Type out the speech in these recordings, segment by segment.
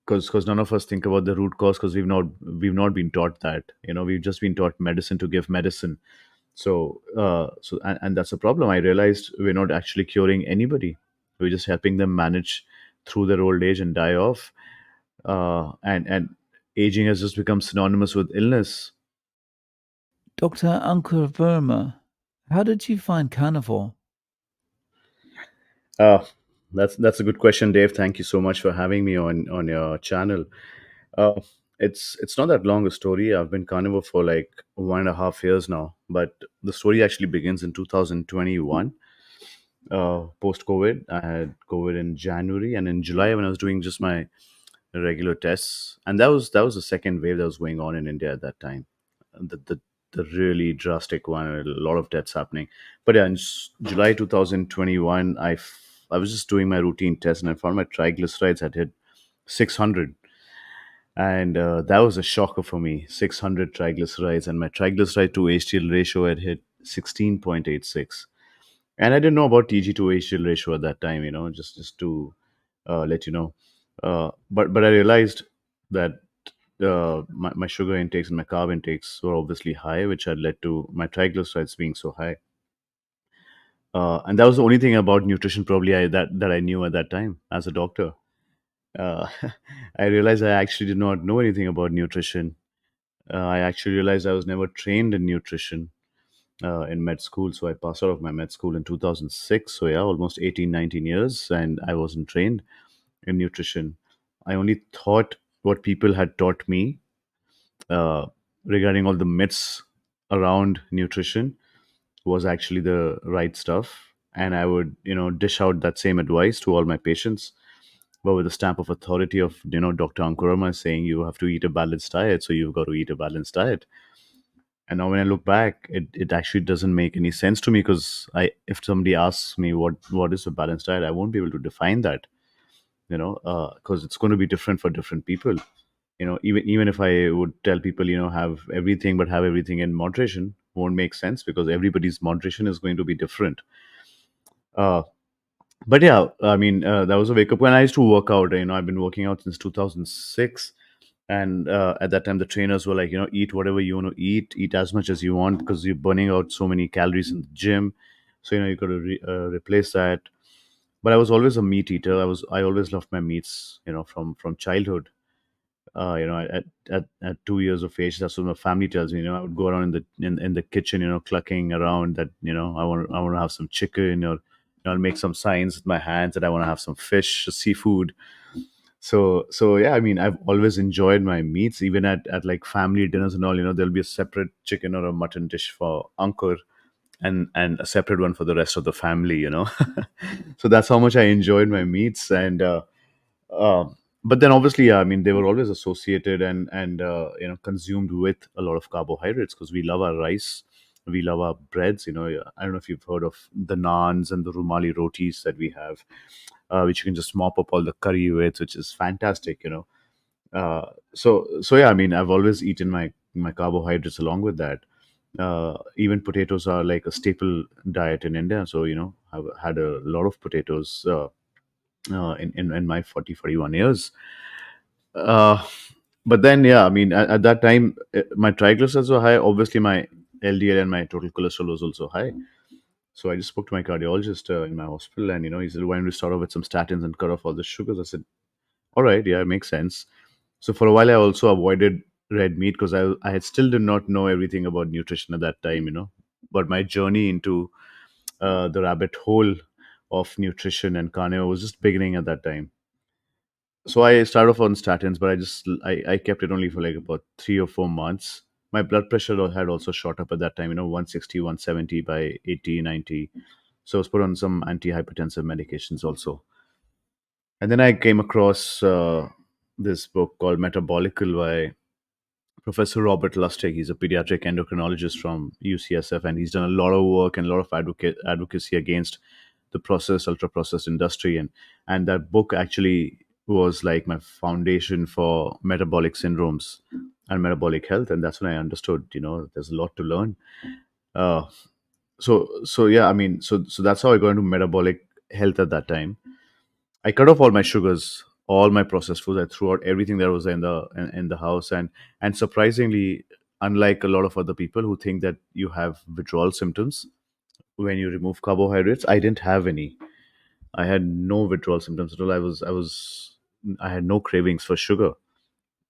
because none of us think about the root cause, because we've not been taught that. We've just been taught medicine to give medicine. And that's a problem. I realized we're not actually curing anybody. We're just helping them manage through their old age and die off. And aging has just become synonymous with illness. Dr. Ankur Verma, how did you find Carnivore? Uh, that's a good question, Dave. Thank you so much for having me on your channel. Uh, it's not that long a story. I've been carnivore for like 1.5 years now, but the story actually begins in 2021. Post COVID, I had COVID in January, and in July when I was doing just my regular tests, and that was the second wave that was going on in India at that time. The really drastic one, a lot of deaths happening. But yeah, in July 2021, I was just doing my routine test, and I found my triglycerides had hit 600. And that was a shocker for me. 600 triglycerides, and my triglyceride to HDL ratio had hit 16.86. And I didn't know about TG to HDL ratio at that time, just to let you know. But I realized that my sugar intakes and my carb intakes were obviously high, which had led to my triglycerides being so high. And that was the only thing about nutrition probably that I knew at that time as a doctor. Uh, I realized I actually did not know anything about nutrition. I actually realized I was never trained in nutrition in med school. So I passed out of my med school in 2006. So yeah, almost 18, 19 years, and I wasn't trained in nutrition. I only thought what people had taught me uh, regarding all the myths around nutrition was actually the right stuff. And I would, dish out that same advice to all my patients, but with the stamp of authority of, Dr. Ankur Verma saying you have to eat a balanced diet. So you've got to eat a balanced diet. And now when I look back, it actually doesn't make any sense to me, because if somebody asks me what is a balanced diet, I won't be able to define that, because it's going to be different for different people. Even if I would tell people, have everything, but have everything in moderation, won't make sense, because everybody's moderation is going to be different. Uh, but yeah, I mean, that was a wake up when I used to work out. I've been working out since 2006. And at that time the trainers were like, eat whatever you want to eat as much as you want, because you're burning out so many calories in the gym. So you got to replace that. But I was always a meat eater. I always loved my meats, from childhood. At 2 years of age, that's what my family tells me. I would go around in the kitchen, clucking around that, I want to have some chicken, or I'll make some signs with my hands that I want to have some fish, seafood. So yeah, I mean, I've always enjoyed my meats, even at like family dinners and all. There'll be a separate chicken or a mutton dish for Ankur, and a separate one for the rest of the family. So that's how much I enjoyed my meats. And but then obviously, yeah, I mean, they were always associated and consumed with a lot of carbohydrates, because we love our rice, we love our breads. I don't know if you've heard of the naans and the rumali rotis that we have, which you can just mop up all the curry with, which is fantastic. So yeah, I mean, I've always eaten my carbohydrates along with that. Even potatoes are like a staple diet in India. So I've had a lot of potatoes in my 41 years. Uh, but then, yeah, I mean, at that time, my triglycerides were high. Obviously, my LDL and my total cholesterol was also high. So I just spoke to my cardiologist in my hospital, and he said, "Why don't we start off with some statins and cut off all the sugars?" I said, "All right, yeah, it makes sense." So for a while, I also avoided red meat, because I had still did not know everything about nutrition at that time. But my journey into the rabbit hole of nutrition and carnivore was just beginning at that time. So I started off on statins, but I kept it only for like about 3 or 4 months. My blood pressure had also shot up at that time, 160, 170 by 80, 90. So I was put on some antihypertensive medications also. And then I came across this book called Metabolical by Professor Robert Lustig. He's a pediatric endocrinologist from UCSF, and he's done a lot of work and a lot of advocacy against the processed, ultra processed industry. And that book actually was like my foundation for metabolic syndromes and metabolic health. And that's when I understood, there's a lot to learn. Uh, so yeah, I mean, so that's how I got into metabolic health at that time. I cut off all my sugars all my processed foods. I threw out everything that was in the house, and surprisingly, unlike a lot of other people who think that you have withdrawal symptoms when you remove carbohydrates, I didn't have any. I had no withdrawal symptoms at all. I had no cravings for sugar,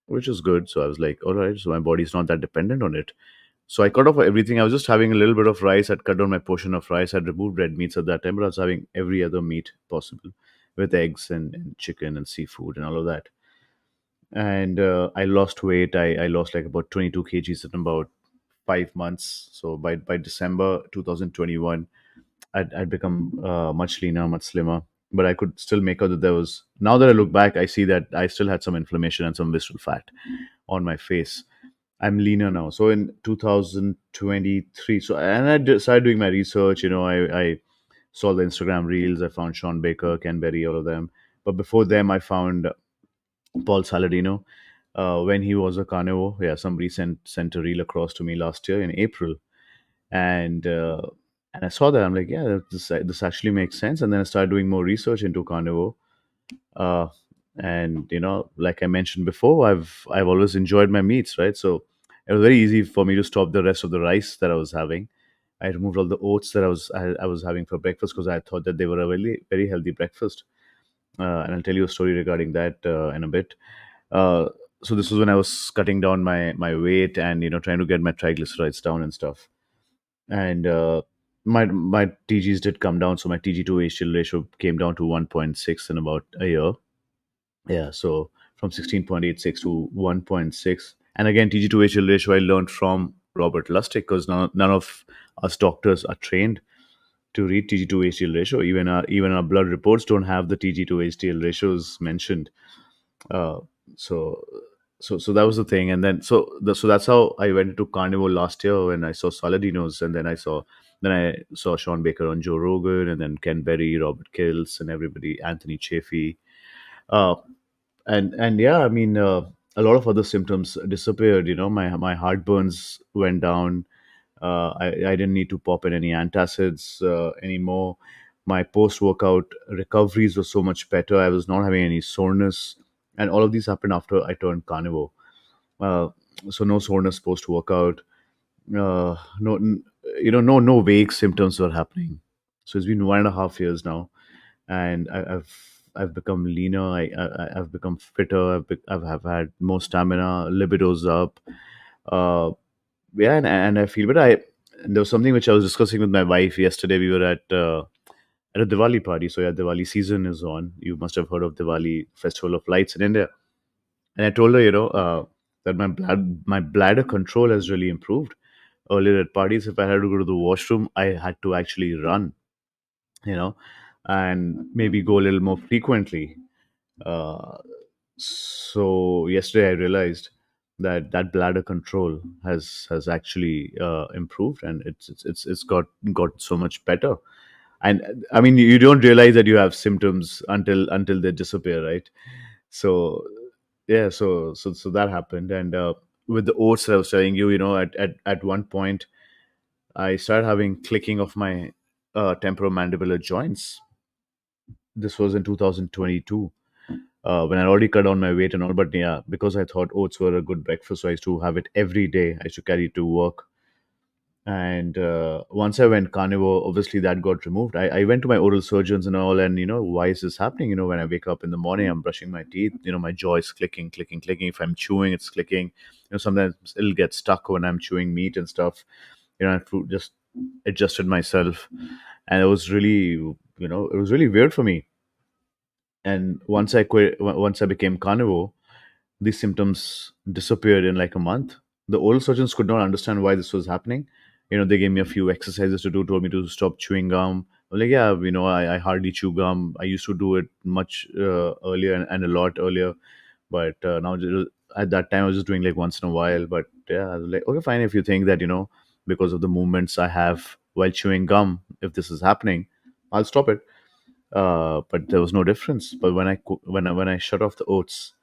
which is good. So I was like, all right, so my body's not that dependent on it. So I cut off everything. I was just having a little bit of rice. I'd cut down my portion of rice. I'd removed red meats at that time, but I was having every other meat possible with eggs and chicken and seafood and all of that. And I lost weight. I lost like about 22 kgs in about 5 months. So by December 2021, I'd become much leaner, much slimmer. But I could still make out that there was. Now that I look back, I see that I still had some inflammation and some visceral fat on my face. I'm leaner now. So in 2023, so and started doing my research. I saw the Instagram reels. I found Sean Baker, Ken Berry, all of them. But before them, I found Paul Saladino when he was a carnivore. Yeah, somebody sent a reel across to me last year in April, and and I saw that. I'm like, yeah, this actually makes sense. And then I started doing more research into carnivore. Uh, and like I mentioned before, I've always enjoyed my meats, right? So it was very easy for me to stop the rest of the rice that I was having. I removed all the oats that I was having for breakfast because I thought that they were a very very healthy breakfast. And I'll tell you a story regarding that in a bit. Uh, so this was when I was cutting down my weight and trying to get my triglycerides down and stuff. And my TGs did come down, so my TG to HDL ratio came down to 1.6 in about a year. Yeah, so from 16.86 to 1.6. And again, TG to HDL ratio I learned from Robert Lustig because none of us doctors are trained to read TG to HDL ratio. Even our blood reports don't have the TG to HDL ratios mentioned. Uh, so so that was the thing, and then so that's how I went into carnivore last year when I saw Saladinos, and then I saw Sean Baker on Joe Rogan, and then Ken Berry, Robert Kills, and everybody, Anthony Chaffee, uh, and yeah, I mean, a lot of other symptoms disappeared. My heartburns went down. I didn't need to pop in any antacids anymore. My post workout recoveries were so much better. I was not having any soreness, and all of these happened after I turned carnivore. Uh, so no soreness post workout. No, no vague symptoms were happening. So it's been 1.5 years now, and I've become leaner. I've become fitter. I've had more stamina. Libido's up. Uh, yeah, and I feel, but there was something which I was discussing with my wife yesterday. We were at a Diwali party. So yeah, Diwali season is on. You must have heard of Diwali Festival of Lights in India. And I told her, that my bladder control has really improved. Earlier at parties, if I had to go to the washroom, I had to actually run, you know, and maybe go a little more frequently. Uh, so yesterday I realized that bladder control has actually improved, and it's got so much better. And I mean, you don't realize that you have symptoms until they disappear, right? So yeah, so that happened, and with the oats that I was telling you, at one point I started having clicking of my temporomandibular joints. This was in 2022 when I already cut down my weight and all. But yeah, because I thought oats were a good breakfast, so I used to have it every day. I used to carry it to work. And once I went carnivore, obviously that got removed. I went to my oral surgeons and all, and why is this happening? When I wake up in the morning, I'm brushing my teeth. My jaw is clicking, clicking, clicking. If I'm chewing, it's clicking. Sometimes it'll get stuck when I'm chewing meat and stuff. I have to just adjusted myself, and it was really weird for me. And once I became carnivore, these symptoms disappeared in like a month. The oral surgeons could not understand why this was happening. They gave me a few exercises to do, told me to stop chewing gum. I'm like, yeah, I hardly chew gum. I used to do it much earlier and a lot earlier, but now at that time I was just doing like once in a while. But yeah, I was like, okay, fine. If you think that because of the movements I have while chewing gum, if this is happening, I'll stop it. But there was no difference. But when I shut off the oats,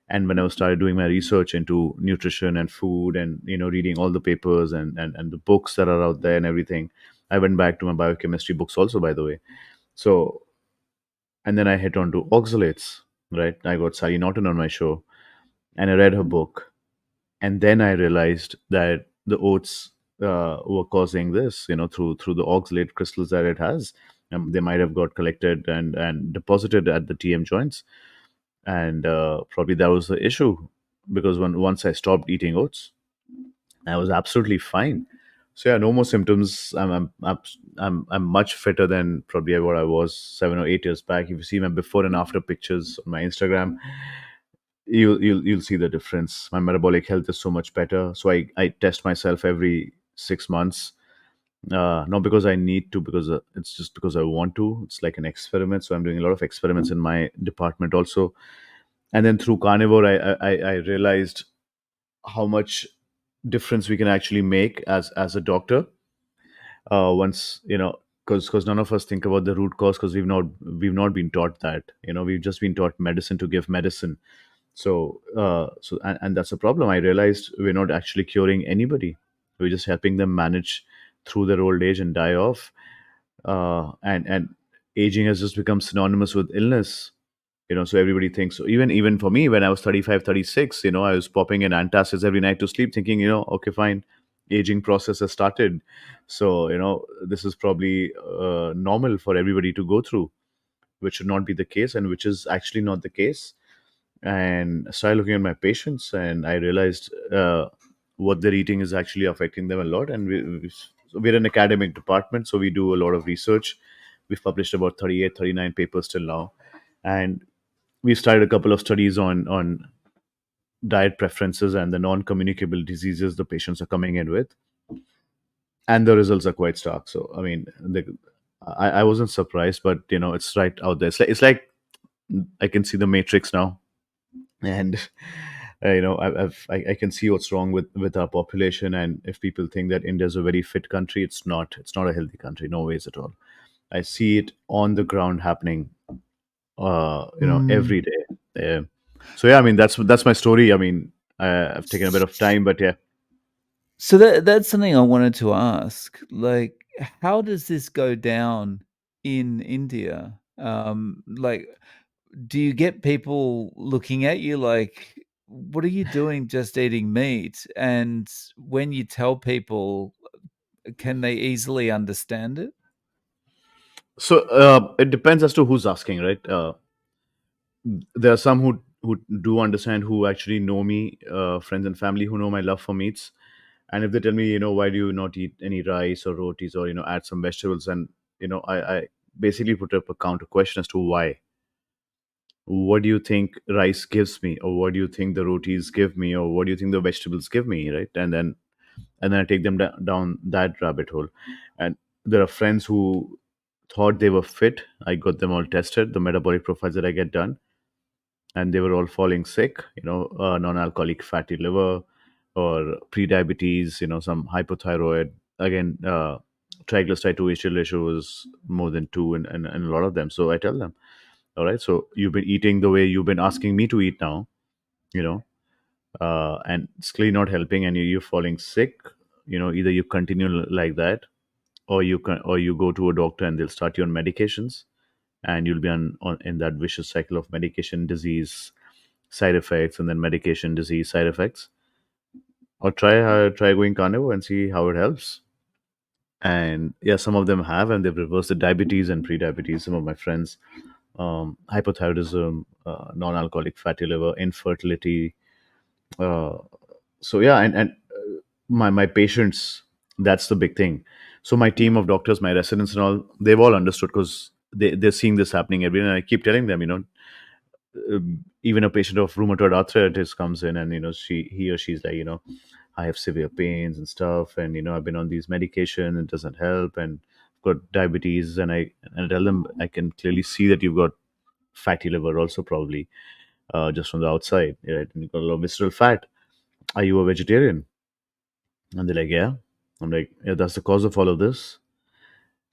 and when I started doing my research into nutrition and food, and reading all the papers and the books that are out there and everything, I went back to my biochemistry books also, by the way. So and then I hit on to oxalates. right? I got Sally Norton on my show, and I read her book, and then I realized that the oats were causing this, through the oxalate crystals that it has. They might have got collected and deposited at the TM joints, and probably that was the issue, because once I stopped eating oats, I was absolutely fine. So yeah, no more symptoms. I'm much fitter than probably what I was 7 or 8 years back. If you see my before and after pictures on my Instagram, you'll see the difference. My metabolic health is so much better. So I test myself every 6 months. Not because I need to, because it's just because I want to. It's like an experiment. So I'm doing a lot of experiments in my department also. And then through carnivore, I realized how much difference we can actually make as a doctor, once, because none of us think about the root cause, because we've not been taught that. We've just been taught medicine to give medicine. And that's a problem. I realized we're not actually curing anybody. We're just helping them manage through their old age and die off. And aging has just become synonymous with illness. So everybody thinks so. Even for me, when I was 35, 36, I was popping in antacids every night to sleep, thinking, okay, fine, aging process has started. So this is probably normal for everybody to go through, which should not be the case, and which is actually not the case. And I started looking at my patients, and I realized what they're eating is actually affecting them a lot. And we're an academic department, so we do a lot of research. We've published about 38, 39 papers till now, and we started a couple of studies on diet preferences and the non-communicable diseases the patients are coming in with, and the results are quite stark. So I mean, I wasn't surprised, but it's right out there. It's like I can see the matrix now, and I can see what's wrong with our population. And if people think that India is a very fit country, it's not. It's not a healthy country, no ways at all. I see it on the ground happening, Mm. every day. So yeah, I mean, that's my story. I mean, I've taken a bit of time, but yeah. So that's something I wanted to ask. Like, how does this go down in India? Like, do you get people looking at you like, "What are you doing just eating meat?" And when you tell people, can they easily understand it? So it depends as to who's asking, right? There are some who do understand, who actually know me, friends and family who know my love for meats. And if they tell me, why do you not eat any rice or rotis, or add some vegetables, and I basically put up a counter question as to why. What do you think rice gives me, or what do you think the rotis give me, or what do you think the vegetables give me, right? And then I take them down that rabbit hole. And there are friends who thought they were fit. I got them all tested, the metabolic profiles that I get done, and they were all falling sick. Non-alcoholic fatty liver, or pre-diabetes. Some hypothyroid. Again, triglyceride to HDL ratio was more than two, and a lot of them. So I tell them, all right, so you've been eating the way you've been asking me to eat now, you know, and it's clearly not helping, and you're falling sick. Either you continue like that, or you go to a doctor and they'll start you on medications, and you'll be on in that vicious cycle of medication, disease, side effects, and then medication, disease, side effects. Or try going carnivore and see how it helps. And yeah, some of them have, and they've reversed the diabetes and pre-diabetes. Some of my friends, hypothyroidism, non-alcoholic fatty liver, infertility. Uh, so yeah, and my patients, that's the big thing. So my team of doctors, my residents, and all, they've all understood, because they're seeing this happening every day. And I keep telling them, even a patient of rheumatoid arthritis comes in, and he or she's like, I have severe pains and stuff, and I've been on these medication, it doesn't help, and I've got diabetes. And I tell them, I can clearly see that you've got fatty liver also, probably, just from the outside, right? And you've got a lot of visceral fat. Are you a vegetarian? And they're like, yeah. I'm like, yeah, that's the cause of all of this.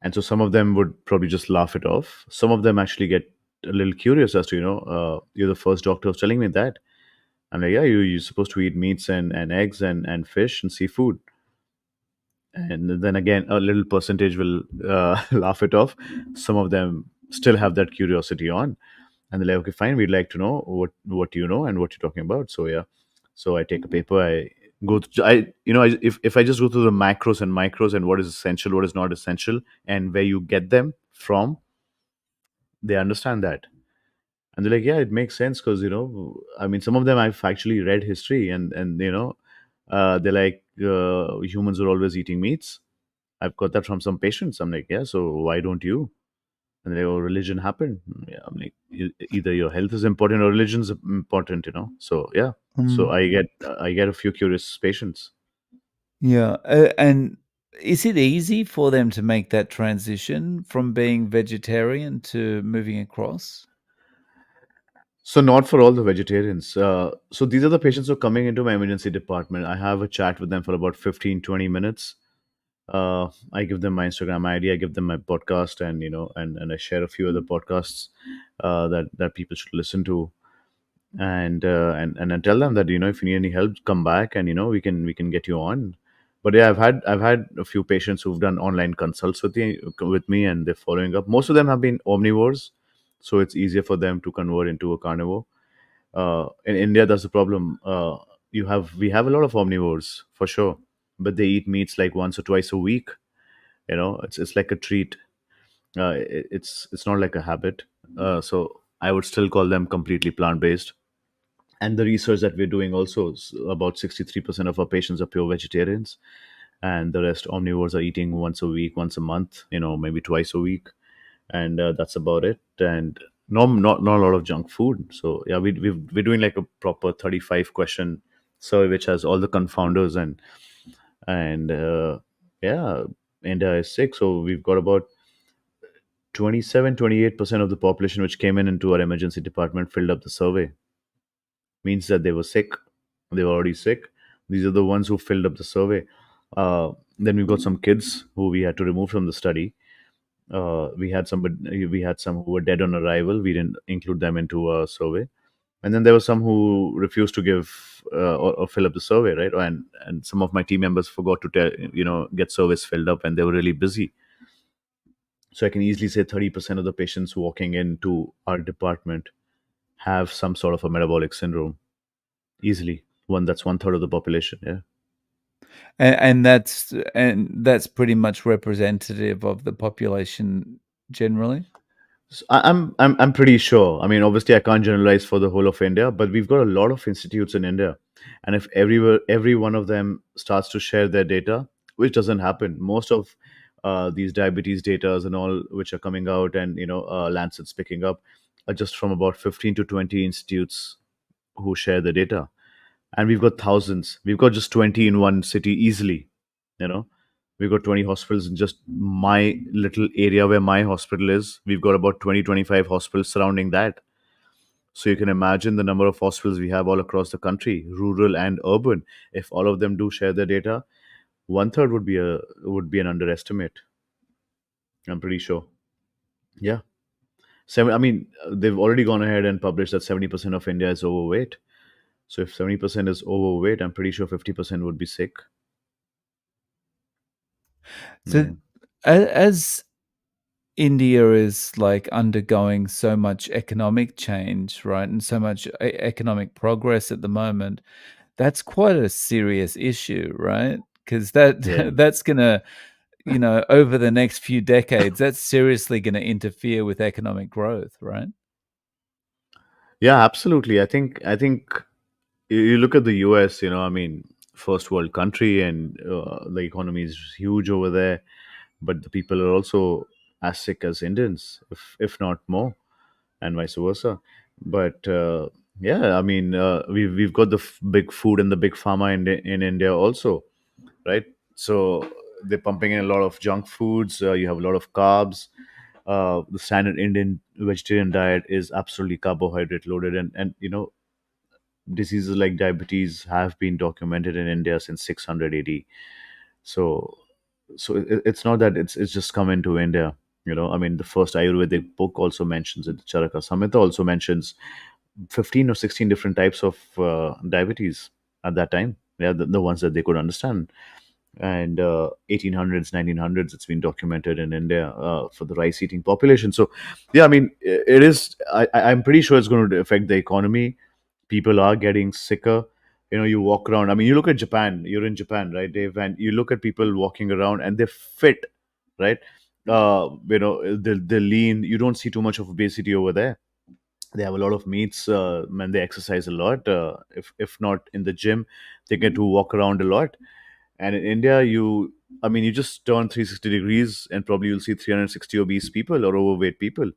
And so some of them would probably just laugh it off. Some of them actually get a little curious as to, you're the first doctor who's telling me that. I'm like, yeah, you're supposed to eat meats and eggs and fish and seafood. And then again, a little percentage will laugh it off. Some of them still have that curiosity on. And they're like, okay, fine, we'd like to know what you know and what you're talking about. So yeah, so I take a paper, I go to, if I just go through the macros and micros and what is essential, what is not essential, and where you get them from, they understand that. And they're like, yeah, it makes sense, because I mean, some of them I've actually read history, and they're like, humans are always eating meats. I've got that from some patients. I'm like, yeah, so why don't you? And they go, religion happened. Yeah, I'm like, either your health is important or religion's important, So yeah, so Mm. I get a few curious patients. Yeah, and is it easy for them to make that transition from being vegetarian to moving across? So not for all the vegetarians. So these are the patients who are coming into my emergency department. I have a chat with them for about 15-20 minutes. I give them my Instagram ID, I give them my podcast, and and I share a few other podcasts that people should listen to, and I tell them that if you need any help, come back, and we can get you on. But yeah, I've had a few patients who've done online consults with me, and they're following up. Most of them have been omnivores, so it's easier for them to convert into a carnivore. In India, that's the problem. We have a lot of omnivores for sure, but they eat meats like once or twice a week. It's like a treat. It's not like a habit. So I would still call them completely plant based. And the research that we're doing also is about 63% of our patients are pure vegetarians, and the rest omnivores are eating once a week, once a month, maybe twice a week, and that's about it. And no, not a lot of junk food. So yeah, we're doing like a proper 35 question survey which has all the confounders, and yeah, India is sick. So we've got about 27-28% of the population which came in into our emergency department filled up the survey. Means that they were sick. They were already sick. These are the ones who filled up the survey. Then we've got some kids who we had to remove from the study. We had some who were dead on arrival. We didn't include them into a survey. And then there were some who refused to give or fill up the survey, right? And some of my team members forgot to get surveys filled up, and they were really busy. So I can easily say 30% of the patients walking into our department have some sort of a metabolic syndrome. Easily, that's one third of the population. Yeah. And that's pretty much representative of the population generally? I'm pretty sure. I mean, obviously, I can't generalize for the whole of India, but we've got a lot of institutes in India, and if every one of them starts to share their data, which doesn't happen, most of these diabetes data and all which are coming out, and Lancet's picking up, are just from about 15 to 20 institutes who share the data, and we've got thousands. We've got just 20 in one city easily. You know, we've got 20 hospitals in just my little area where my hospital is. We've got about 20-25 hospitals surrounding that. So you can imagine the number of hospitals we have all across the country, rural and urban. If all of them do share their data, one third would be an underestimate. I'm pretty sure. Yeah. I mean, they've already gone ahead and published that 70% of India is overweight. So if 70% is overweight, I'm pretty sure 50% would be sick. So, Yeah. as India is, like, undergoing so much economic change, right, and so much economic progress at the moment, that's quite a serious issue, right? Because Yeah. that's gonna, over the next few decades, that's seriously gonna interfere with economic growth, right? Yeah, absolutely. I think you look at the US, I mean, first world country, and the economy is huge over there, but the people are also as sick as Indians, if not more, and vice versa. But yeah, I mean, we've got the big food and the big pharma in India also, right? So they're pumping in a lot of junk foods. You have a lot of carbs. The standard Indian vegetarian diet is absolutely carbohydrate loaded, and diseases like diabetes have been documented in India since 600 AD. So, it's not that it's just come into India. I mean, the first Ayurvedic book also mentions it. The Charaka Samhita also mentions 15 or 16 different types of diabetes at that time. Yeah, the ones that they could understand. and 1800s, 1900s, it's been documented in India for the rice eating population. So yeah, I mean, it is, I'm pretty sure it's going to affect the economy. People are getting sicker. You walk around, I mean, you look at Japan, you're in Japan, right, Dave, and you look at people walking around and they're fit, right? They're lean. You don't see too much of obesity over there. They have a lot of meats, and they exercise a lot. If not in the gym, they get to walk around a lot. And in India, I mean, you just turn 360 degrees and probably you'll see 360 obese people or overweight people.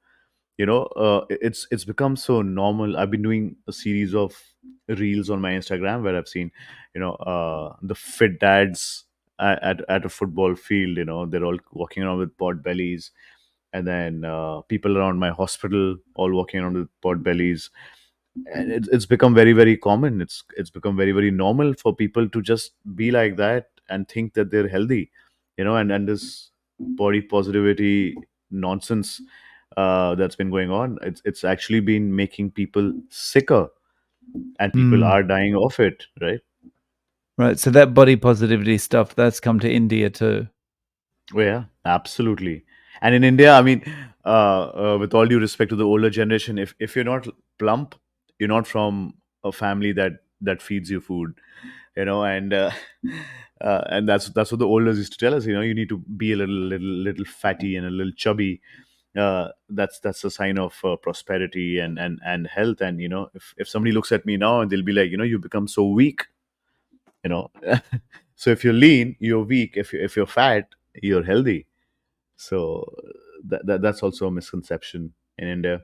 It's become so normal. I've been doing a series of reels on my Instagram where I've seen, the fit dads at a football field. They're all walking around with pot bellies, and then people around my hospital all walking around with pot bellies, and it's become very very common. It's become very very normal for people to just be like that and think that they're healthy, and this body positivity nonsense that's been going on. It's actually been making people sicker, and people Mm. are dying of it, right? Right, so that body positivity stuff, that's come to India too. Oh, yeah, absolutely. And in India, I mean, with all due respect to the older generation, if you're not plump, you're not from a family that feeds you food, and and that's what the elders used to tell us. You need to be a little fatty and a little chubby. That's a sign of prosperity and health. And if somebody looks at me now and they'll be like, you become so weak, you know. So if you're lean, you're weak. If you're fat, you're healthy. So that's also a misconception in India.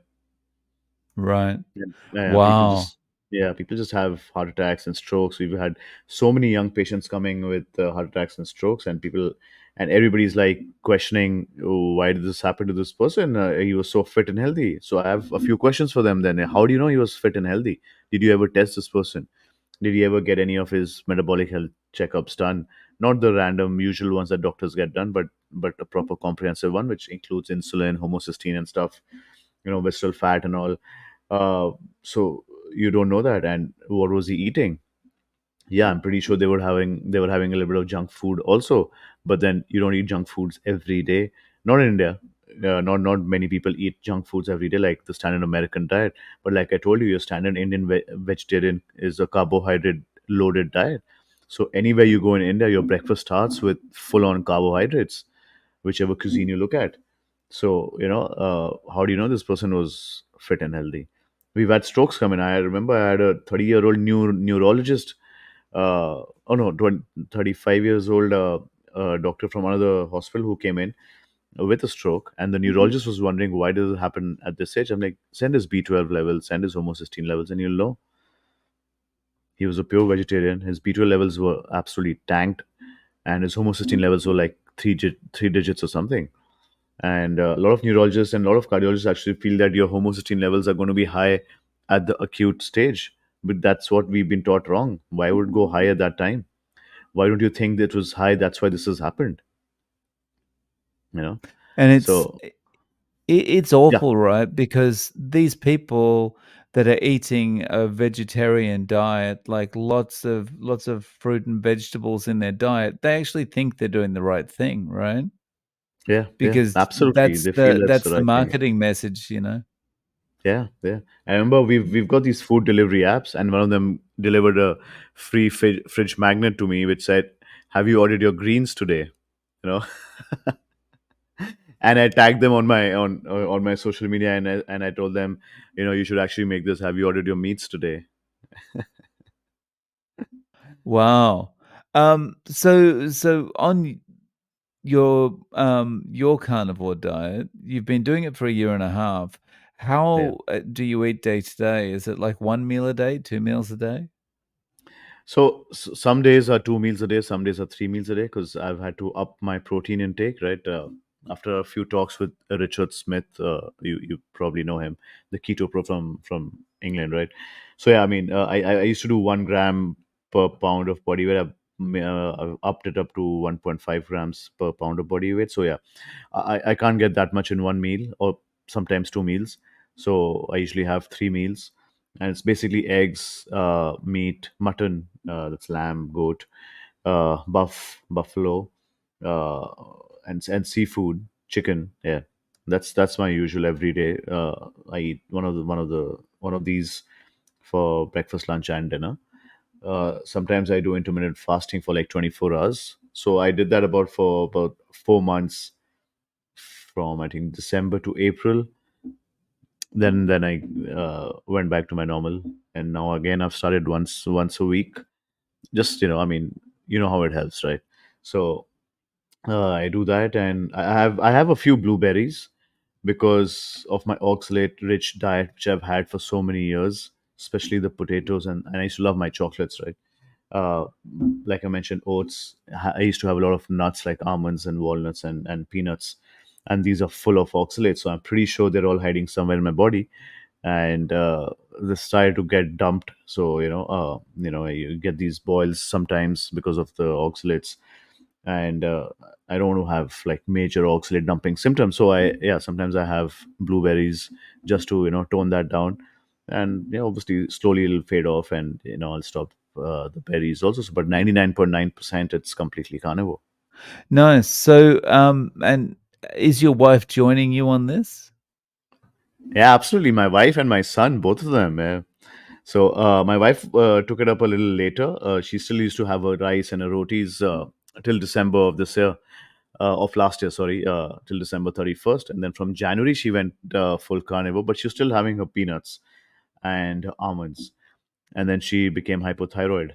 Right. Yeah, yeah, people Wow. just people just have heart attacks and strokes. We've had so many young patients coming with heart attacks and strokes, and everybody's like questioning, oh, why did this happen to this person? He was so fit and healthy. So I have a few questions for them. Then, how do you know he was fit and healthy? Did you ever test this person? Did he ever get any of his metabolic health checkups done? Not the random usual ones that doctors get done, but a proper comprehensive one, which includes insulin, homocysteine, and stuff. Visceral fat and all. Uh, so you don't know that. And what was he eating? Yeah, I'm pretty sure they were having a little bit of junk food also. But then you don't eat junk foods every day. Not in India. Not many people eat junk foods every day like the standard American diet. But like I told you, your standard Indian vegetarian is a carbohydrate loaded diet. So anywhere you go in India, your breakfast starts with full on carbohydrates, whichever cuisine you look at. So, how do you know this person was fit and healthy? We've had strokes come in. I remember I had a 30-year-old neurologist, oh no, 35 years old doctor from another hospital who came in with a stroke. And the neurologist was wondering, why does it happen at this age? I'm like, send his B12 levels, send his homocysteine levels, and you'll know. He was a pure vegetarian. His B12 levels were absolutely tanked, and his homocysteine levels were like three digits or something. And a lot of neurologists and a lot of cardiologists actually feel that your homocysteine levels are going to be high at the acute stage. But that's what we've been taught wrong. Why would it go high at that time? Why don't you think that it was high? That's why this has happened. You know. And So it's yeah, awful, right? Because these people that are eating a vegetarian diet, like lots of fruit and vegetables in their diet, they actually think they're doing the right thing, right? yeah, yeah. Because Absolutely, they feel that's the that's the right thing. marketing message, you know? Yeah, yeah. I remember we've got these food delivery apps, and one of them delivered a free fridge magnet to me, which said, "Have you ordered your greens today?" You know. And I tagged them on my social media, and I told them, you should actually make this. Have you ordered your meats today? Wow. So on your carnivore diet, you've been doing it for a year and a half. Yeah. How, do you eat day to day? Is it like 1 meal a day, 2 meals a day? So some days are 2 meals a day, some days are 3 meals a day because I've had to up my protein intake. Right. After a few talks with Richard Smith, you probably know him, the keto pro from England, right? So yeah, I mean, I used to do 1 gram per pound of body weight. I've upped it up to 1.5 grams per pound of body weight. So yeah, I can't get that much in one meal or sometimes 2 meals. So I usually have 3 meals, and it's basically eggs, meat, mutton, that's lamb, goat, buffalo, uh, and seafood, chicken. Yeah, that's my usual everyday. I eat one of these for breakfast, lunch, and dinner. Sometimes I do intermittent fasting for like 24 hours. So I did that about 4 months, from I think December to April. Then I went back to my normal, and now again I've started once a week. Just I mean, you know how it helps, right? So I do that, and I have a few blueberries because of my oxalate rich diet, which I've had for so many years, especially the potatoes, and I used to love my chocolates, right? uh, like I mentioned, oats. I used to have a lot of nuts like almonds and walnuts and peanuts, and these are full of oxalates. So I'm pretty sure they're all hiding somewhere in my body, and they started to get dumped. So you get these boils sometimes because of the oxalates, and I don't want to have like major oxalate dumping symptoms. So sometimes I have blueberries just to tone that down, and obviously slowly it'll fade off, and I'll stop the berries also. But 99.9% it's completely carnivore. Nice. So, and is your wife joining you on this? Yeah, absolutely. My wife and my son, both of them. Yeah. So my wife took it up a little later. She still used to have her rice and her rotis till December of this year, of last year, sorry, till December 31st. And then from January, she went full carnivore, but she was still having her peanuts and her almonds. And then she became hypothyroid.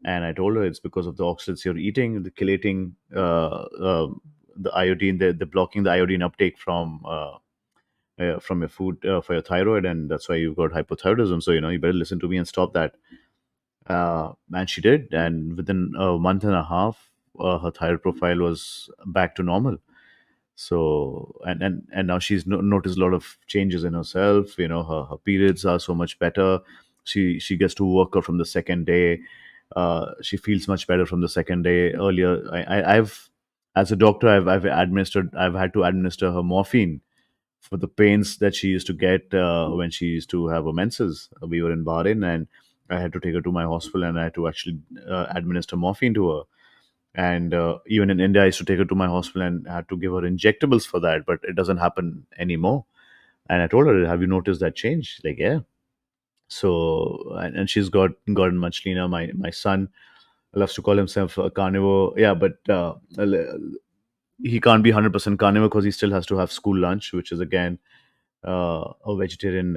And I told her it's because of the oxalates you're eating, the chelating, the iodine, the blocking the iodine uptake from your food for your thyroid, and that's why you've got hypothyroidism. So you better listen to me and stop that. And she did, and within a month and a half, her thyroid profile was back to normal. So and now she's noticed a lot of changes in herself. Her periods are so much better. She gets to work out from the second day. She feels much better from the second day. Earlier, I've as a doctor, I've had to administer her morphine for the pains that she used to get when she used to have her menses. We were in Bahrain, and I had to take her to my hospital, and I had to actually administer morphine to her. And even in India, I used to take her to my hospital and I had to give her injectables for that, but it doesn't happen anymore. And I told her, "Have you noticed that change?" She's like, "Yeah." So and she's gotten much leaner. My son loves to call himself a carnivore. Yeah, but he can't be 100% carnivore because he still has to have school lunch, which is again a vegetarian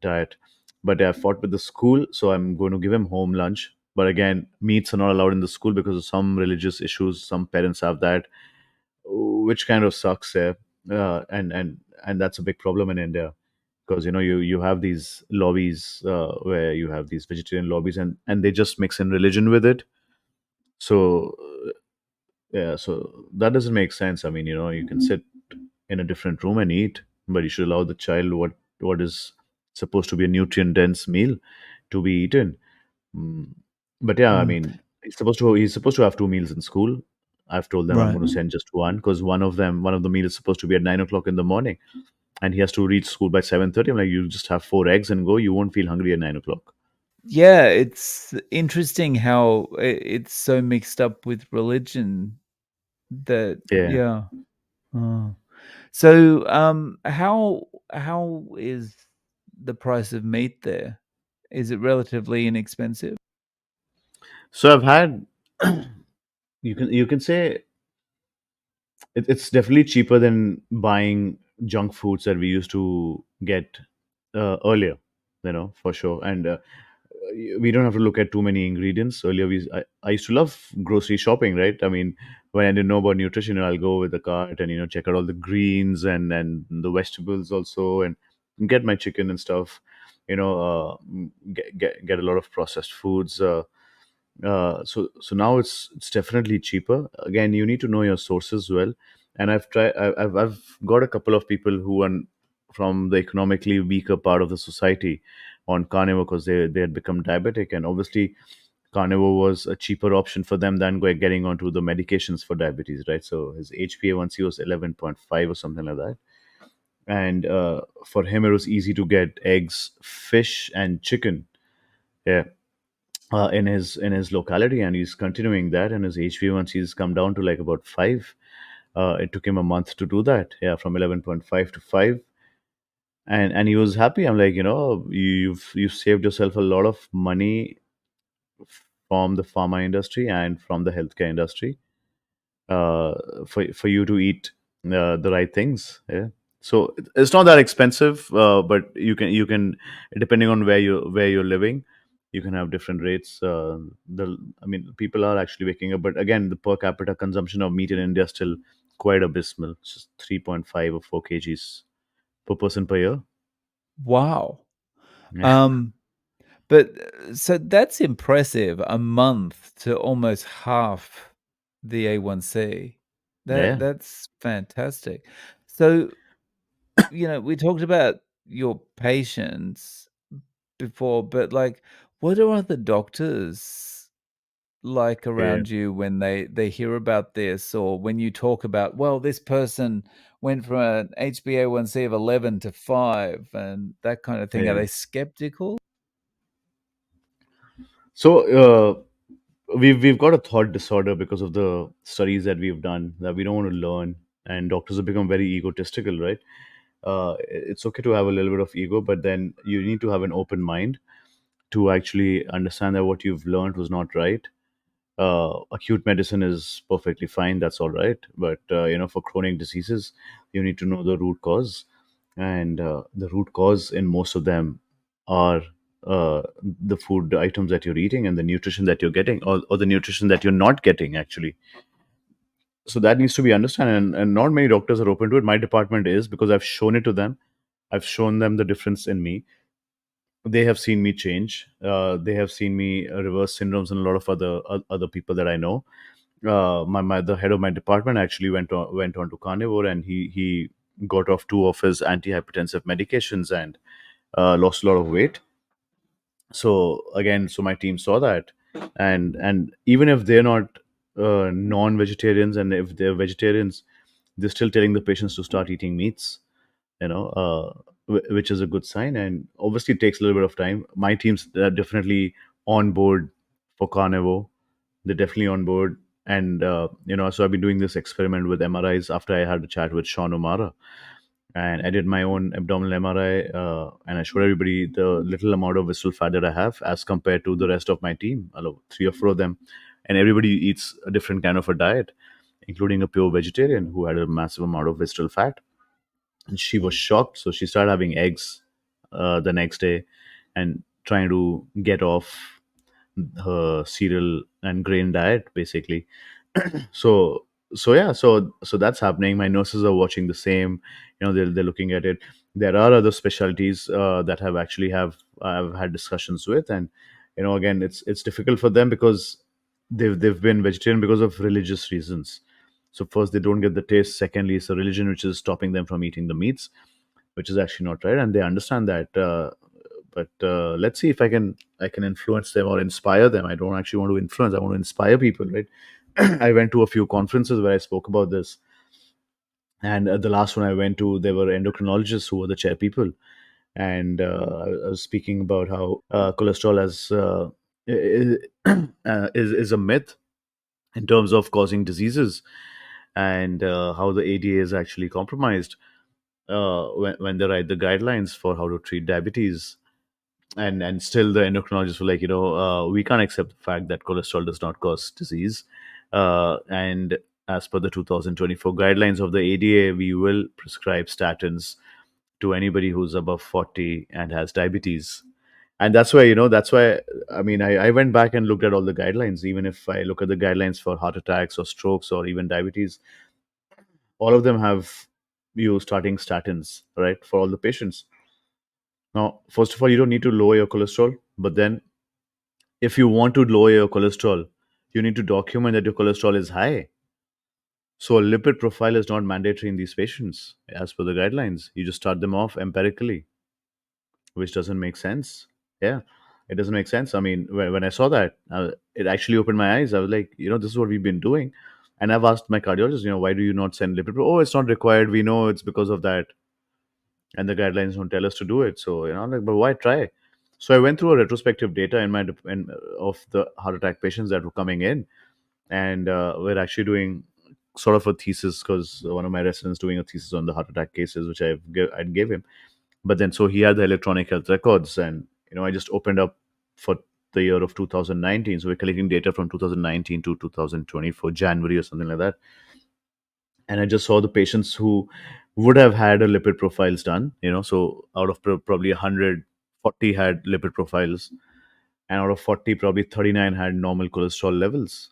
diet. But I fought with the school, so I'm going to give him home lunch. But again, meats are not allowed in the school because of some religious issues. Some parents have that, which kind of sucks. And that's a big problem in India because you have these lobbies where you have these vegetarian lobbies, and they just mix in religion with it. So yeah, so that doesn't make sense. I mean, you can sit in a different room and eat, but you should allow the child what is supposed to be a nutrient dense meal to be eaten. Mm. But yeah, I Mm, mean, he's supposed to have 2 meals in school. I've told them I'm right. going to send just one because one of the meals is supposed to be at 9 o'clock in the morning, and he has to reach school by 7:30. I'm like, you just have 4 eggs and go. You won't feel hungry at 9 o'clock. Yeah, it's interesting how it's so mixed up with religion that Yeah. yeah. Oh. So, how is the price of meat there? Is it relatively inexpensive? So I've had you can say it's definitely cheaper than buying junk foods that we used to get earlier, for sure. And we don't have to look at too many ingredients. Earlier, I used to love grocery shopping, right? I mean, when I didn't know about nutrition, I'll go with the cart and check out all the greens and the vegetables also, and get my chicken and stuff. Get a lot of processed foods. So now it's definitely cheaper. Again, you need to know your sources well. And I've got a couple of people who are from the economically weaker part of the society on carnivore because they had become diabetic, and obviously carnivore was a cheaper option for them than getting onto the medications for diabetes, right? So his HbA1c was 11.5 or something like that, and for him it was easy to get eggs, fish, and chicken. Yeah, in his locality, and he's continuing that. And his HbA1c has come down to like about 5. It took him a month to do that. Yeah, from 11.5 to 5, and he was happy. I'm like, you've saved yourself a lot of money from the pharma industry and from the healthcare industry, uh, for you to eat the right things. Yeah. So it's not that expensive, but you can depending on where you're living, you can have different rates. I mean, people are actually waking up, but again, the per capita consumption of meat in India is still quite abysmal. It's just 3.5 or 4 kgs per person per year. Wow. Yeah. Um, but so that's impressive. A month to almost half the A1C. Yeah. That's fantastic. So, we talked about your patients before, but like, what are other doctors like Yeah. around you when they hear about this, or when you talk about, well, this person went from an HbA1c of 11 to 5 and that kind of thing? Are Yeah. they skeptical? So we've got a thought disorder because of the studies that we've done, that we don't want to learn, and doctors have become very egotistical, right? It's okay to have a little bit of ego, but then you need to have an open mind to actually understand that what you've learned was not right. Acute medicine is perfectly fine, that's all right, but for chronic diseases, you need to know the root cause, and the root cause in most of them are the food items that you're eating and the nutrition that you're getting, or the nutrition that you're not getting actually. So that needs to be understood, and not many doctors are open to it. My department is, because I've shown it to them. I've shown them the difference in me. They have seen me change. They have seen me reverse syndromes and a lot of other people that I know. My the head of my department actually went on to Carnivore, and he got off 2 of his antihypertensive medications and lost a lot of weight. So again, so my team saw that, and even if they're not non-vegetarians, and if they're vegetarians, they're still telling the patients to start eating meats, which is a good sign. And obviously, it takes a little bit of time. My team's definitely on board for Carnivore. They're definitely on board. And so I've been doing this experiment with MRIs after I had a chat with Sean O'Mara, and I did my own abdominal MRI, and I showed everybody the little amount of visceral fat that I have as compared to the rest of my team, although 3 or 4 of them, and everybody eats a different kind of a diet, including a pure vegetarian who had a massive amount of visceral fat, and she was shocked. So she started having eggs the next day, and trying to get off her cereal and grain diet, basically. So that's happening. My nurses are watching the same. They're looking at it. There are other specialties that I've had discussions with, and again, it's difficult for them because they've been vegetarian because of religious reasons. So first, they don't get the taste. Secondly, it's a religion which is stopping them from eating the meats, which is actually not right, and they understand that. But let's see if I can influence them or inspire them. I don't actually want to influence. I want to inspire people, right? I went to a few conferences where I spoke about this, and the last one I went to, there were endocrinologists who were the chair people, and I was speaking about how cholesterol is a myth in terms of causing diseases, and how the ADA is actually compromised when they write the guidelines for how to treat diabetes. And still the endocrinologists were like, we can't accept the fact that cholesterol does not cause disease. And as per the 2024 guidelines of the ADA, we will prescribe statins to anybody who's above 40 and has diabetes. And that's why I mean, I went back and looked at all the guidelines. Even if I look at the guidelines for heart attacks or strokes or even diabetes, all of them have you starting statins, right, for all the patients. Now, first of all, you don't need to lower your cholesterol, but then if you want to lower your cholesterol, you need to document that your cholesterol is high. So a lipid profile is not mandatory in these patients as per the guidelines. You just start them off empirically, which doesn't make sense. Yeah, it doesn't make sense. I mean, when I saw that, it actually opened my eyes. I was like, this is what we've been doing. And I've asked my cardiologist, why do you not send lipid? Oh, it's not required. We know it's because of that. And the guidelines don't tell us to do it. So, like, but why try? So I went through a retrospective data of the heart attack patients that were coming in, and we're actually doing sort of a thesis because one of my residents doing a thesis on the heart attack cases, which I gave him. But then, so he had the electronic health records, and I just opened up for the year of 2019. So we're collecting data from 2019 to 2024 January or something like that, and I just saw the patients who would have had a lipid profiles done. So out of probably 140 had lipid profiles, and out of 40, probably 39 had normal cholesterol levels.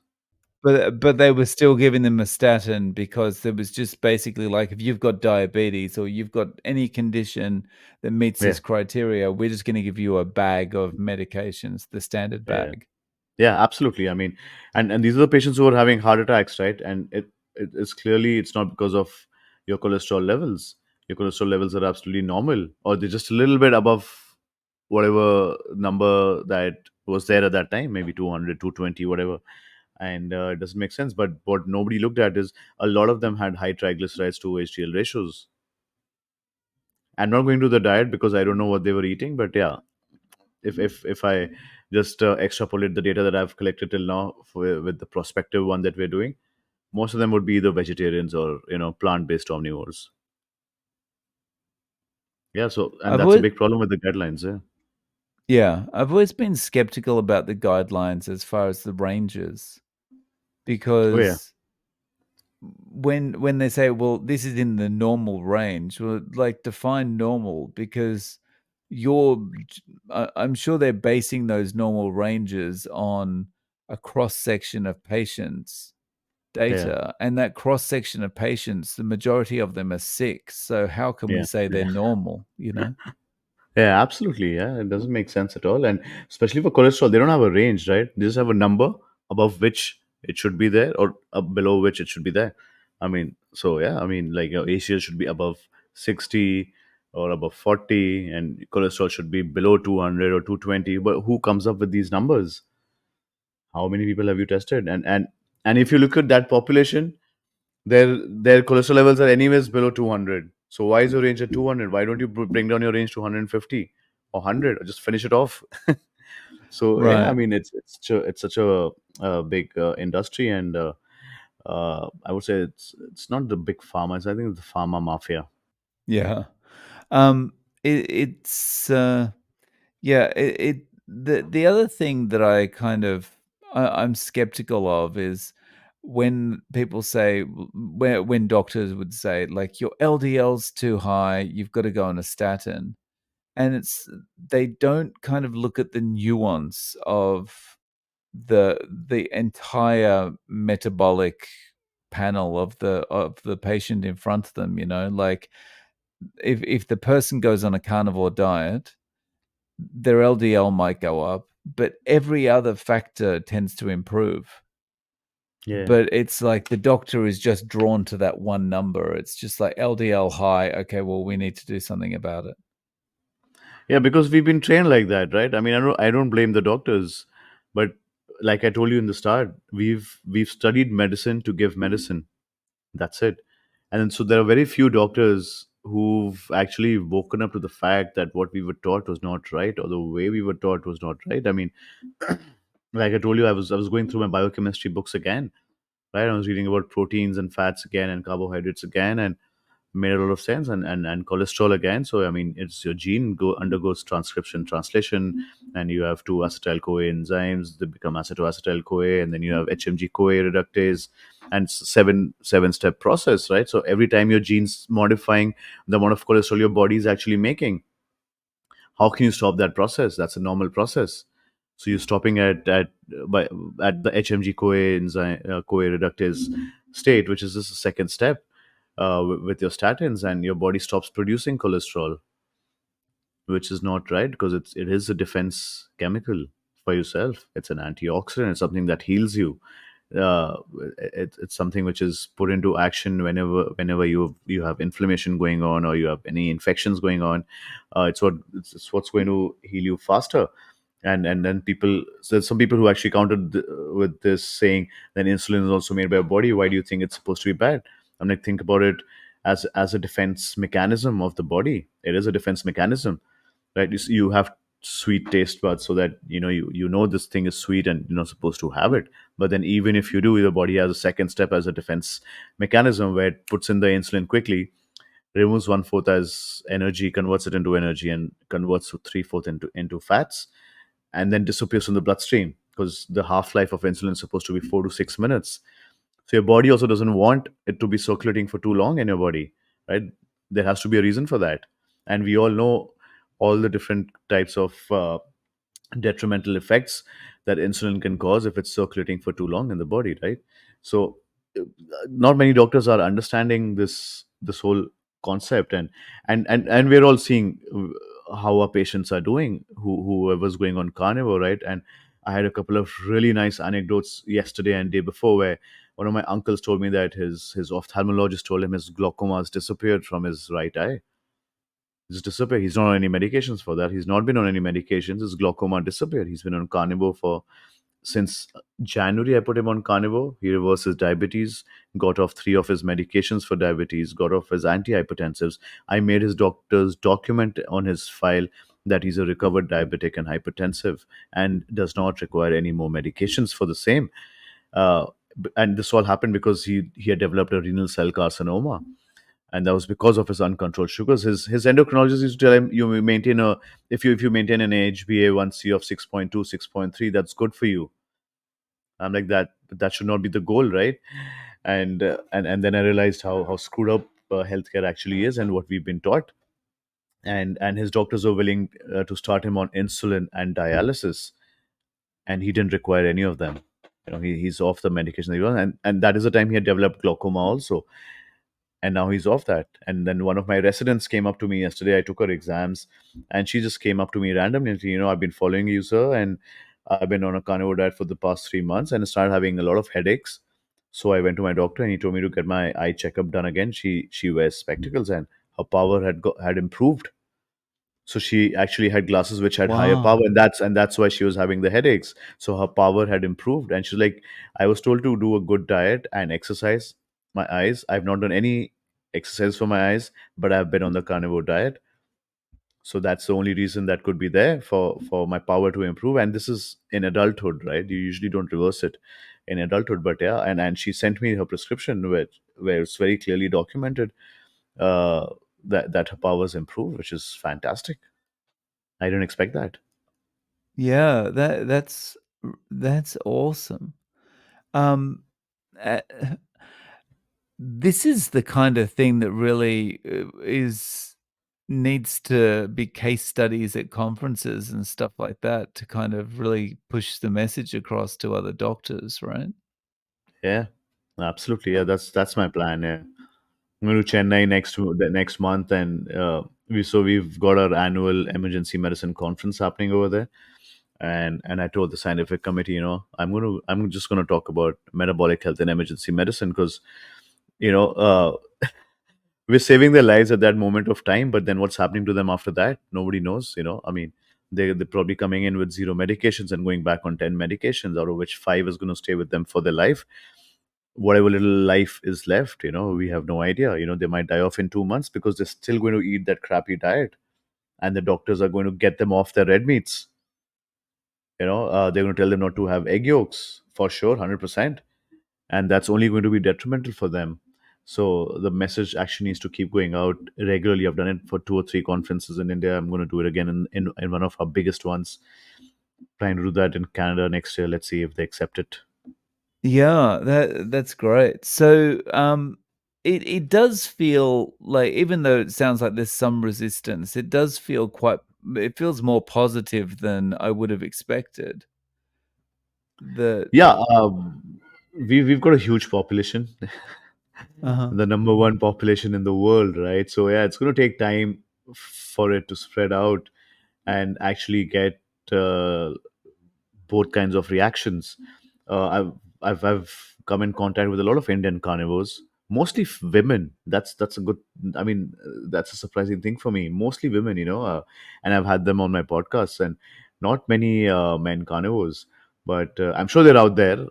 But they were still giving them a statin because there was just basically like, if you've got diabetes or you've got any condition that meets Yeah, this criteria, we're just gonna give you a bag of medications, the standard yeah. bag. Yeah, absolutely. I mean, and these are the patients who are having heart attacks, right? And it's clearly it's not because of your cholesterol levels. Your cholesterol levels are absolutely normal, or they're just a little bit above whatever number that was there at that time, maybe 200, 220, whatever. And it doesn't make sense. But what nobody looked at is a lot of them had high triglycerides to HDL ratios. I'm not going to the diet because I don't know what they were eating, but yeah, if I just extrapolate the data that I've collected till now with the prospective one that we're doing, most of them would be either vegetarians or plant-based omnivores. Yeah, so and I've that's a always big problem with the guidelines. Yeah. Yeah, I've always been skeptical about the guidelines as far as the ranges, Oh yeah, because when they say, "Well, this is in the normal range," well, like, define normal, because you're I'm sure they're basing those normal ranges on a cross section of patients' yeah, data, and that cross section of patients, the majority of them are sick, so how can we yeah, say they're yeah. normal, you know? Yeah, absolutely. Yeah, it doesn't make sense at all. And especially for cholesterol, they don't have a range, right? They just have a number above which it should be there or below which it should be there. I mean, so yeah, I mean, like ACL should be above 60 or above 40, and cholesterol should be below 200 or 220. But who comes up with these numbers? How many people have you tested? And if you look at that population, their cholesterol levels are anyways below 200. So why is your range at 200? Why don't you bring down your range to 150 or 100 or just finish it off? So yeah, I Right. mean it's such a big industry, and I would say it's not the big pharma. I think it's the pharma mafia. Yeah. Um, it's, yeah, the other thing that I kind of I'm skeptical of is when people say, when doctors would say, like, "Your LDL's too high, you've got to go on a statin." And they don't kind of look at the nuance of the entire metabolic panel of the patient in front of them, you know? Like, if the person goes on a carnivore diet, their LDL might go up, but every other factor tends to improve. Yeah. But it's like the doctor is just drawn to that one number. It's just like LDL high. Okay, well, we need to do something about it. Yeah, because we've been trained like that, right? I mean, I don't blame the doctors, but like I told you in the start, we've studied medicine to give medicine. That's it. And so there are very few doctors who've actually woken up to the fact that what we were taught was not right, or the way we were taught was not right. I mean, like I told you, I was going through my biochemistry books again, right? I was reading about proteins and fats again and carbohydrates again, and made a lot of sense. And cholesterol again. So I mean, it's your gene undergoes transcription translation, and you have two acetyl CoA enzymes that become acetoacetyl CoA, and then you have HMG CoA reductase, and seven step process, right? So every time your genes modifying the amount of cholesterol your body is actually making, how can you stop that process? That's a normal process. So you're stopping by at the HMG CoA enzyme CoA reductase state, which is just the second step with your statins, and your body stops producing cholesterol, which is not right because it is a defense chemical for yourself. It's an antioxidant. It's something that heals you. uh, it's something which is put into action whenever you have inflammation going on, or you have any infections going on. It's what's going to heal you faster. And then people, so there's some people who actually countered with this, saying then insulin is also made by your body. Why do you think it's supposed to be bad? I'm like, think about it as a defense mechanism of the body. It is a defense mechanism, right? You have sweet taste buds, so that you know this thing is sweet and you're not supposed to have it. But then even if you do, the body has a second step as a defense mechanism where it puts in the insulin quickly, removes one fourth as energy, converts it into energy, and converts to three fourth into fats, and then disappears from the bloodstream, because the half life of insulin is supposed to be 4 to 6 minutes. So your body also doesn't want it to be circulating for too long in your body, right? There has to be a reason for that, and we all know all the different types of detrimental effects that insulin can cause if it's circulating for too long in the body, right? So uh, not many doctors are understanding this whole concept, and we're all seeing how our patients are doing, whoever's going on carnivore, right? And I had a couple of really nice anecdotes yesterday and day before, where one of my uncles told me that his ophthalmologist told him his glaucoma has disappeared from his right eye. Just disappeared. He's not on any medications for that. He's not been on any medications. His glaucoma disappeared. He's been on carnivore for since January. I put him on carnivore. He reversed his diabetes, got off 3 of his medications for diabetes, got off his antihypertensives. I made his doctors document on his file that he's a recovered diabetic and hypertensive and does not require any more medications for the same. Uh, and this all happened because he had developed a renal cell carcinoma, and that was because of his uncontrolled sugars. His endocrinologist used to tell him, you maintain a if you maintain an HbA1c of 6.2, 6.3, that's good for you. I'm like, that should not be the goal, right? And then I realized how screwed up healthcare actually is and what we've been taught. And his doctors were willing to start him on insulin and dialysis, and he didn't require any of them. He's off the medication that he was, and that is the time he had developed glaucoma also, and now he's off that. And then one of my residents came up to me yesterday. I took her exams, and she just came up to me randomly and said, I've been following you, sir, and I've been on a carnivore diet for the past 3 months, and I started having a lot of headaches. So I went to my doctor, and he told me to get my eye checkup done again. She wears spectacles, and her power had improved. So she actually had glasses which had higher power, Wow. and that's why she was having the headaches. So her power had improved, and she's like, I was told to do a good diet and exercise my eyes. I've not done any exercise for my eyes, but I've been on the carnivore diet. So that's the only reason that could be there for my power to improve. And this is in adulthood, right? You usually don't reverse it in adulthood, but yeah. And she sent me her prescription where it's very clearly documented uh, that her powers improve, which is fantastic. I didn't expect that. Yeah, that's awesome. Um, uh, this is the kind of thing that really, is needs to be case studies at conferences and stuff like that to kind of really push the message across to other doctors, right? Yeah, absolutely. Yeah, that's my plan. Yeah, I'm going to Chennai the next month, and we've got our annual emergency medicine conference happening over there. And I told the scientific committee, I'm just going to talk about metabolic health and emergency medicine, because you know uh, we're saving their lives at that moment of time, but then what's happening to them after that, nobody knows. I mean, they're probably coming in with 0 medications and going back on 10 medications, out of which 5 is going to stay with them for their life. Whatever little life is left, we have no idea. They might die off in 2 months because they're still going to eat that crappy diet, and the doctors are going to get them off their red meats. They're going to tell them not to have egg yolks for sure, 100%, and that's only going to be detrimental for them. So the message actually needs to keep going out regularly. I've done it for 2 or 3 conferences in India. I'm going to do it again in one of our biggest ones. Trying to do that in Canada next year. Let's see if they accept it. Yeah, that's great. So, it does feel like, even though it sounds like there's some resistance, it does feel quite it feels more positive than I would have expected. The Yeah, we've got a huge population, Uh-huh. the number one population in the world, right? So yeah, it's going to take time for it to spread out and actually get uh, both kinds of reactions. I've come in contact with a lot of Indian carnivores, mostly women. That's a good. I mean, that's a surprising thing for me. Mostly women, and I've had them on my podcast, and not many men carnivores. But I'm sure they're out there.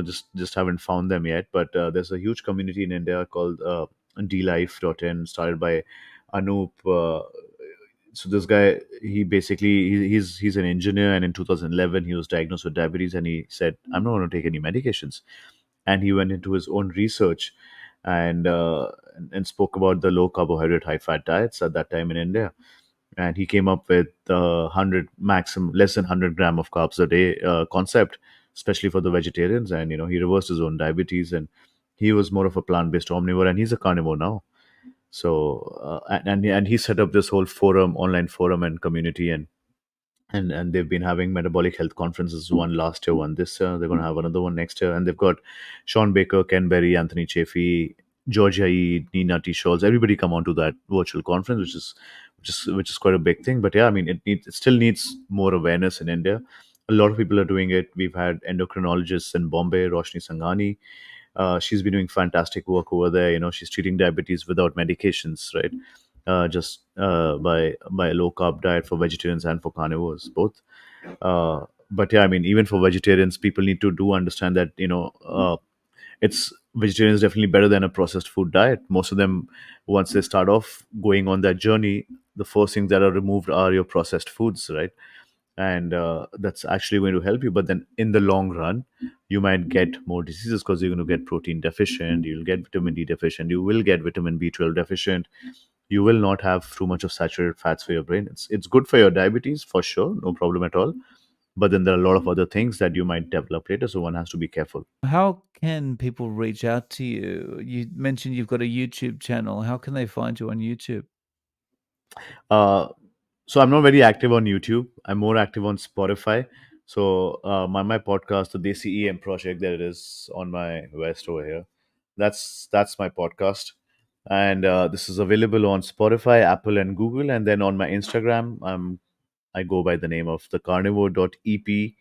Just haven't found them yet. But there's a huge community in India called DLife.in, started by Anoop. So this guy, he basically he's an engineer, and in 2011 he was diagnosed with diabetes, and he said, "I'm not going to take any medications," and he went into his own research, and and spoke about the low carbohydrate, high fat diets at that time in India, and he came up with 100 maximum less than 100 gram of carbs a day concept, especially for the vegetarians, and he reversed his own diabetes, and he was more of a plant-based omnivore, and he's a carnivore now. So and he set up this whole forum, online forum and community, and they've been having metabolic health conferences, one last year, one this year. They're going to have another one next year, and they've got Sean Baker, Ken Berry, Anthony Chaffee, Georgia E, Nina T. Scholz. Everybody come onto that virtual conference, which is quite a big thing. But yeah, I mean, it still needs more awareness in India. A lot of people are doing it. We've had endocrinologists in Bombay, Roshni Sanghani. She's been doing fantastic work over there. She's treating diabetes without medications, right? Just by a low carb diet for vegetarians and for carnivores, both. But yeah, I mean, even for vegetarians, people need to do understand that it's vegetarian is definitely better than a processed food diet. Most of them, once they start off going on that journey, the first things that are removed are your processed foods, right? And that's actually going to help you. But then in the long run, you might get more diseases because you're going to get protein deficient, you'll get vitamin D deficient, you will get vitamin B12 deficient, you will not have too much of saturated fats for your brain. It's good for your diabetes for sure, no problem at all. But then there are a lot of other things that you might develop later, so one has to be careful. How can people reach out to you? You mentioned you've got a YouTube channel. How can they find you on YouTube? uh, so I'm not very active on YouTube. I'm more active on Spotify. So my podcast, the Desi EM project, that is on my west over here. That's my podcast, and this is available on Spotify, Apple, and Google. And then on my Instagram, I go by the name of the carnivore.ep. You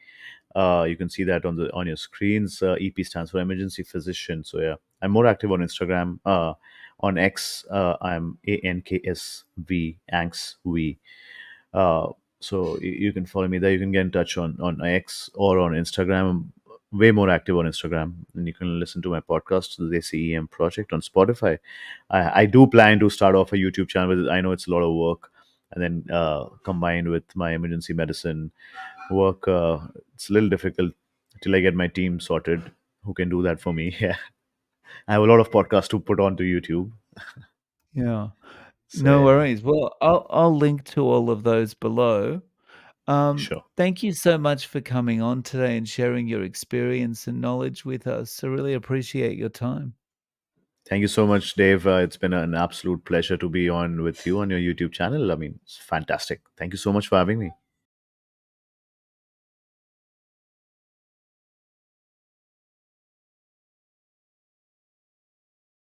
can see that on your screens. EP stands for emergency physician. So yeah, I'm more active on Instagram. On X, I'm ANKSV, Anks V. Uh, so you can follow me there. You can get in touch on X or on Instagram. I'm way more active on Instagram, and you can listen to my podcast, the CEM Project, on Spotify. I do plan to start off a YouTube channel, but I know it's a lot of work, and then combined with my emergency medicine work, it's a little difficult till I get my team sorted who can do that for me. Yeah, I have a lot of podcasts to put onto YouTube. Yeah. So No yeah, worries. Well, I'll link to all of those below. sure. Thank you so much for coming on today and sharing your experience and knowledge with us. I really appreciate your time. Thank you so much, Dave. It's been an absolute pleasure to be on with you on your YouTube channel. I mean, it's fantastic. Thank you so much for having me.